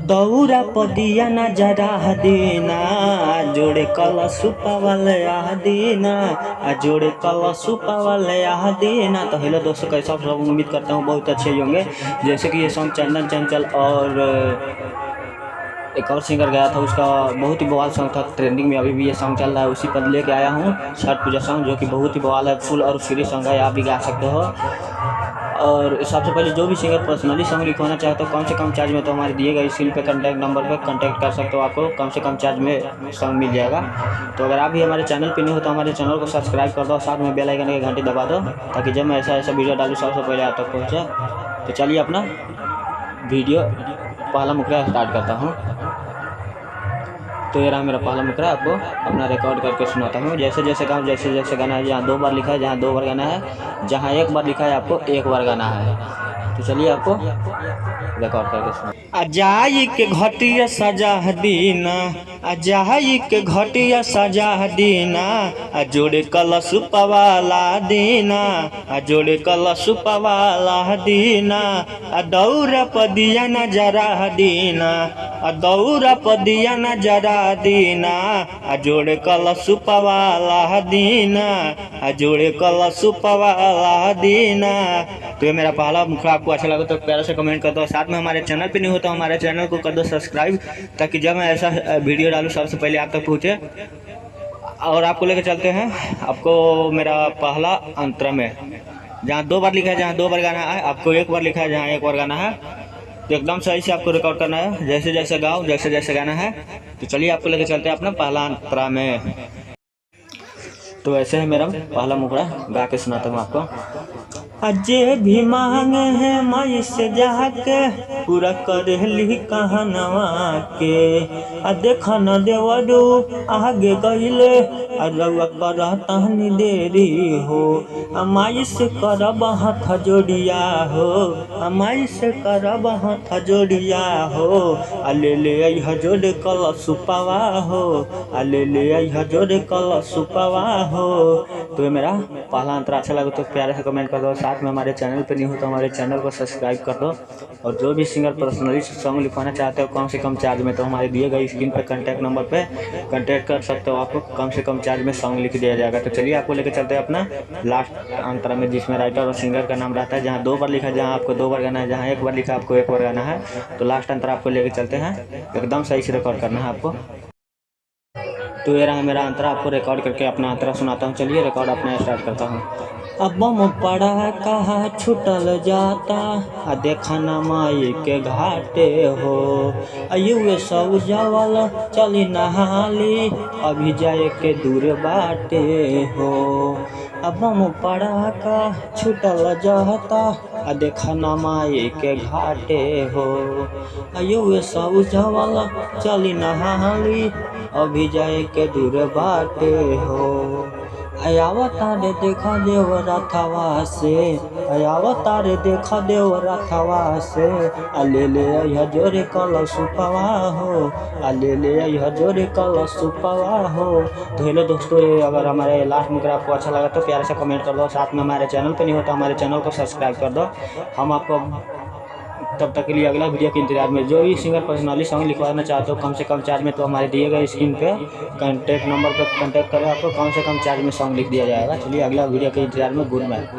दौरा पदिया न जरा देना जोड़े कलश वाले देना जोड़े कलश वाले देना। तो हेलो दोस्तों, कैसे आप सब? उम्मीद करता हूँ बहुत अच्छे ही होंगे। जैसे कि ये सॉन्ग चंदन चंचल और एक और सिंगर गया था, उसका बहुत ही बवाल सॉन्ग था, ट्रेंडिंग में अभी भी ये सॉन्ग चल रहा है। उसी पर लेके आया हूँ छठ पूजा सॉन्ग, जो कि बहुत ही बवाल है, फुल और फ्री सॉन्ग है, आप भी गा सकते हो। और सबसे पहले जो भी सिंगर पर्सनली सॉन्ग लिखवाना चाहे तो कम से कम चार्ज में, तो हमारे दिए गए स्क्रीन पे कॉन्टैक्ट नंबर पे कॉन्टैक्ट कर सकते हो, आपको कम से कम चार्ज में सॉन्ग मिल जाएगा। तो अगर आप भी हमारे चैनल पे नहीं हो तो हमारे चैनल को सब्सक्राइब कर दो, साथ में बेल आइकन की घंटी दबा दो, ताकि जब मैं ऐसा वीडियो डालूँ सबसे पहले आप तक पहुँचे। तो चलिए अपना वीडियो पहला मुखड़ा स्टार्ट करता हूँ। तो ये रहा मेरा पहला मुखड़ा, आपको अपना रिकॉर्ड करके सुनाता हूँ। जैसे जैसे गाऊँ, जैसे जैसे गाना है, जहाँ 2 बार लिखा है जहाँ 2 बार गाना है, जहाँ 1 बार लिखा है आपको 1 बार गाना है। तो चलिए आपको रिकॉर्ड करके सुना। अजाई के घटिया सजा दीना, अजाई के घटिया सजा दीना, जोड़े कलश पवाला दीना, जोड़े कलश पवाला दीना, दौरा पदिया न जरा दीना, दौरा पदिया न जरा दीना, जोड़े कलश पवाला दीना, जोड़े कलश पवाला दीना। तो ये मेरा पहला मुखड़ा आपको अच्छा लगा तो प्यार से कमेंट कर दो, साथ में हमारे चैनल पे नहीं हो तो हमारे चैनल को कर दो सब्सक्राइब, ताकि जब मैं ऐसा वीडियो डालूँ सबसे पहले आप तक पहुँचे। और आपको लेकर चलते हैं, आपको मेरा पहला अंतरा में, जहाँ 2 बार लिखा है जहाँ 2 बार गाना है, आपको 1 बार लिखा है जहाँ 1 बार गाना है। तो एकदम सही से आपको रिकॉर्ड करना है, जैसे जैसे गाओ जैसे जैसे गाना है। तो चलिए आपको लेकर चलते हैं अपना पहला अंतरा में। तो ऐसे है मेरा पहला मुखड़ा, गा के सुनाता हूँ आपको। अजय भी मांगे हैं माई से जाके, पूरा कर ली कहनवा के। देखा न देवरू आगे गईले, रउआ करतनी देरी हो, माई से करब हाथ जोड़िया हो, माई से करब हाथ जोड़िया हो, ले ले आई जोड़े कलश पावा हो, ले ले आई जोड़े कलश पावा हो। तो ये मेरा पहला अंतरा अच्छा लगे तो प्यारे से कमेंट कर दो, साथ में हमारे चैनल पे नहीं हो तो हमारे चैनल को सब्सक्राइब कर दो। और जो भी सिंगर पर्सनली सॉन्ग लिखवाना चाहते हो कम से कम चार्ज में, तो हमारे दिए गए स्क्रीन पर कॉन्टैक्ट नंबर पे कॉन्टैक्ट कर सकते हो, आपको कम से कम चार्ज में सॉन्ग लिख दिया जाएगा। तो चलिए आपको लेकर चलते हैं अपना लास्ट अंतरा में, जिसमें राइटर और सिंगर का नाम रहता है, जहाँ 2 बार लिखा है जहाँ आपको 2 बार गाना है, जहाँ 1 बार लिखा है आपको 1 बार गाना है। तो लास्ट अंतरा आपको लेकर चलते हैं, एकदम सही से रिकॉर्ड करना है आपको। तो ये रहा मेरा अंतरा, आपको रिकॉर्ड करके अपना अंतरा सुनाता हूँ। चलिए रिकॉर्ड अपना स्टार्ट करता हूँ। अब बम पड़ा कहा छुटल जाता, देखा न माई के घाटे हो, युवे सब जावल चली नहाली, अभी जाए के दूर बाटे हो। अब बम पड़ा का छुटल जाता, देखा न माई के घाटे हो, युवे सब जावल चली नहाली, अभी जाए के दूर बाटे हो। अयावतारे देखा देव रथवा से, अयावतारे देखा देव रथवा से, ले ले आई जोरे कलश पावा हो, ले ले आई जोरे कलश पावा हो। तो हेलो दोस्तों, अगर हमारे लास्ट मुखड़ा आपको अच्छा लगा तो प्यार से कमेंट कर दो, साथ में हमारे चैनल पे नहीं हो तो हमारे चैनल को सब्सक्राइब कर दो। हम आपको तब तक के लिए अगला वीडियो के इंतजार में, जो भी सिंगर पर्सनली सॉन्ग लिखवाना चाहते हो कम से कम चार्ज में, तो हमारे दिए गए स्क्रीन पे कॉन्टैक्ट नंबर पर कॉन्टैक्ट करें, आपको कम से कम चार्ज में सॉन्ग लिख दिया जाएगा। चलिए अगला वीडियो के इंतजार में, गुड नाइट।